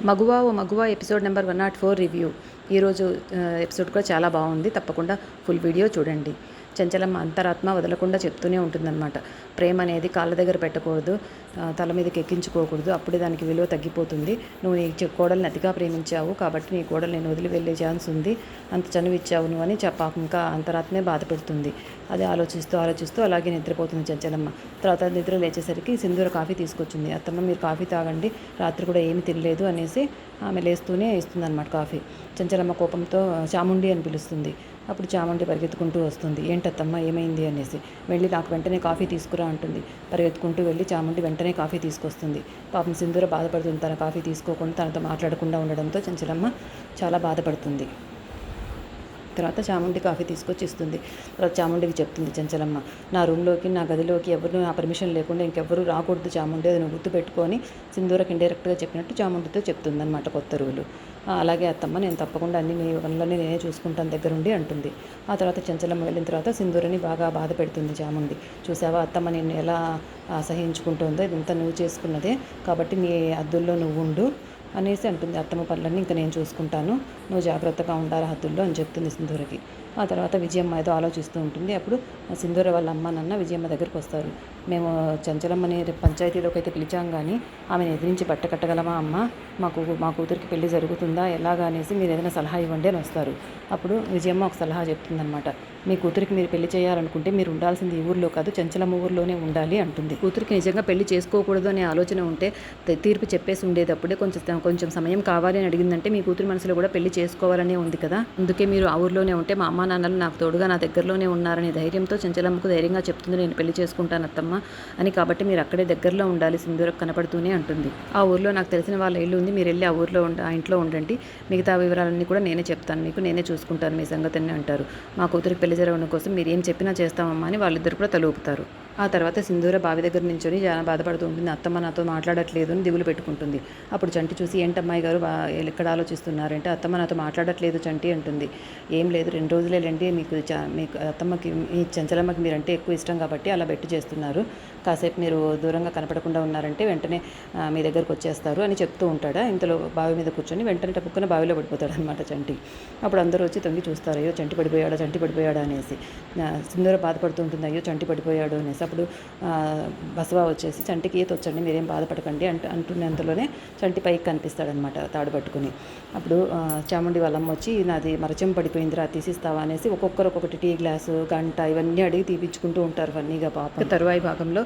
మగువా ఓ మగువా episode number 104 review. ఈరోజు ఎపిసోడ్ కూడా చాలా బాగుంది. తప్పకుండా ఫుల్ వీడియో చూడండి. చంచలమ్మ అంతరాత్మ వదలకుండా చెప్తూనే ఉంటుందన్నమాట. ప్రేమ అనేది కాళ్ళ దగ్గర పెట్టకూడదు, తల మీదకి ఎక్కించుకోకూడదు. అప్పుడే దానికి విలువ తగ్గిపోతుంది. నువ్వు నీ కోడల్ని అతిగా ప్రేమించావు కాబట్టి నీ కోడలు నేను వదిలి వెళ్ళే ఛాన్స్ ఉంది. అంత చనువిచ్చావు నువ్వు అని పాపం ఇంకా అంతరాత్మే బాధపెడుతుంది. అది ఆలోచిస్తూ అలాగే నిద్రపోతుంది చంచలమ్మ. తర్వాత నిద్ర లేచేసరికి సింధూర కాఫీ తీసుకొచ్చింది. అత్తమ్మ మీరు కాఫీ తాగండి, రాత్రి కూడా ఏమీ తినలేదు అనేసి ఆమె లేస్తూనే ఇస్తుందన్నమాట కాఫీ. చంచలమ్మ కోపంతో చాముండి అని పిలుస్తుంది. అప్పుడు చాముండి పరిగెత్తుకుంటూ వస్తుంది. ఏంటత్తమ్మ ఏమైంది అనేసి. వెళ్ళి నాకు వెంటనే కాఫీ తీసుకురా అంటుంది. పరిగెత్తుకుంటూ వెళ్ళి చాముండి వెంటనే కాఫీ తీసుకొస్తుంది. పాపం సింధూర బాధపడుతుంది. తన కాఫీ తీసుకోకుండా తనతో మాట్లాడకుండా ఉండడంతో చంచలమ్మ చాలా బాధపడుతుంది. తర్వాత చాముండి కాఫీ తీసుకొచ్చి ఇస్తుంది. తర్వాత చాముండికి చెప్తుంది చంచలమ్మ, నా రూమ్లోకి నా గదిలోకి ఎవరు నా పర్మిషన్ లేకుండా ఇంకెవ్వరూ రాకూడదు చాముండి, అది నువ్వు గుర్తు పెట్టుకొని సింధూరకి ఇండైరెక్ట్గా చెప్పినట్టు చాముండితో చెప్తుందన్నమాట కొత్త రూలు. అలాగే అత్తమ్మ, నేను తప్పకుండా అన్ని నీ పనులన్నీ నేనే చూసుకుంటాను దగ్గరుండి అంటుంది. ఆ తర్వాత చంచలమ్మ వెళ్ళిన తర్వాత సింధూరని బాగా బాధ పెడుతుంది చాముండి. చూసావా అత్తమ్మ నిన్ను ఎలా అసహించుకుంటుందో, ఇదంతా నువ్వు చేసుకున్నదే కాబట్టి నీ హద్దుల్లో నువ్వు ఉండు అనేసి అంటుంది. అత్తమ్మ పనులన్నీ ఇంకా నేను చూసుకుంటాను, నువ్వు జాగ్రత్తగా ఉండాలి హద్దుల్లో అని చెప్తుంది సింధూరకి. ఆ తర్వాత విజయమ్మ ఏదో ఆలోచిస్తూ ఉంటుంది. అప్పుడు సింధూర వాళ్ళ అమ్మ నాన్న విజయమ్మ దగ్గరికి వస్తారు. మేము చంచలమ్మని పంచాయతీలోకి అయితే పిలిచాం కానీ ఆమెను ఎదిరించి బట్ట కట్టగలమా అమ్మ, మా కూతురికి పెళ్లి జరుగుతుందా ఎలాగా అనేసి మీరు ఏదైనా సలహా ఇవ్వండి అని వస్తారు. అప్పుడు విజయమ్మ ఒక సలహా చెప్తుందనమాట. మీ కూతురికి మీరు పెళ్లి చేయాలనుకుంటే మీరు ఉండాల్సింది ఈ ఊర్లో కాదు, చంచలమ్మ ఊర్లోనే ఉండాలి అంటుంది. కూతురికి నిజంగా పెళ్లి చేసుకోకూడదు అనే ఆలోచన ఉంటే తీర్పు చెప్పేసి ఉండేటప్పుడే కొంచెం సమయం కావాలి అని అడిగిందంటే మీ కూతురి మనసులో కూడా పెళ్లి చేసుకోవాలనే ఉంది కదా, అందుకే మీరు ఆ ఊర్లోనే ఉంటే మా అమ్మ నాన్నలు నాకు తోడుగా నా దగ్గరలోనే ఉన్నారనే ధైర్యంతో చంచలమ్మకు ధైర్యంగా చెప్తుంది, నేను పెళ్లి చేసుకుంటాను అత్తమ్మ అని. కాబట్టి మీరు అక్కడే దగ్గరలో ఉండాలి, సింధూరకు కనపడుతూనే అంటుంది. ఆ ఊర్లో నాకు తెలిసిన వాళ్ళ ఇల్లు ఉంది, మీరు వెళ్ళి ఆ ఇంట్లో ఉండండి, మిగతా వివరాలన్నీ కూడా నేనే చెప్తాను మీకు, నేనే చూసుకుంటాను మీ సంగతిని అంటారు. మా కూతురికి పెళ్లి జరగడం కోసం మీరు ఏం చెప్పినా చేస్తామమ్మా అని వాళ్ళిద్దరు కూడా తలూపుతారు. ఆ తర్వాత సింధూర బావి దగ్గర నించొని చాలా బాధపడుతూ ఉంటుంది. అత్తమ్మ నాతో మాట్లాడట్లేదు అని దిగులు పెట్టుకుంటుంది. అప్పుడు చంటి చూసి ఏంటమ్మాయి గారు ఎక్కడ ఆలోచిస్తున్నారంటే, అత్తమ్మ నాతో మాట్లాడట్లేదు చంటి అంటుంది. ఏం లేదు 2 రోజులేండి, మీకు అత్తమ్మకి ఈ చంచలమ్మకి మీరంటే ఎక్కువ ఇష్టం కాబట్టి అలా బెట్టు చేస్తున్నారు, కాసేపు మీరు దూరంగా కనపడకుండా ఉన్నారంటే వెంటనే మీ దగ్గరకు వచ్చేస్తారు అని చెప్తూ ఉంటాడా. ఇంతలో బావి మీద కూర్చొని వెంటనే టప్పుకున్న బావిలో పడిపోతాడు అనమాట చంటి. అప్పుడు అందరూ వచ్చి తొంగి చూస్తారు, అయ్యో చంటి పడిపోయాడా అనేసి. సింధూర బాధపడుతూ ఉంటుంది, అయ్యో చంటి పడిపోయాడు అనేసి. అప్పుడు బసవా వచ్చేసి చంటికి ఈత వచ్చండి మీరేం బాధపడకండి అంటున్నంతలోనే చంటి పైకి కనిపిస్తాడనమాట తాడు పట్టుకుని. అప్పుడు చాముండి వాళ్ళమ్మ వచ్చి నాది మరచం పడిపోయిందిరా తీసిస్తావా అనేసి ఒక్కొక్కరు ఒక్కొక్కటి టీ గ్లాసు గంట ఇవన్నీ అడిగి తీపించుకుంటూ ఉంటారు ఫన్నీగా పాపం. తరువాయి భాగంలో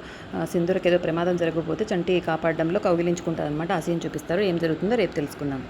సింధూరకి ఏదో ప్రమాదం జరగకపోతే చంటి కాపాడడంలో కౌగిలించుకుంటారనమాట. ఆ సీన్ చూపిస్తారు. ఏం జరుగుతుందో రేపు తెలుసుకుందాం.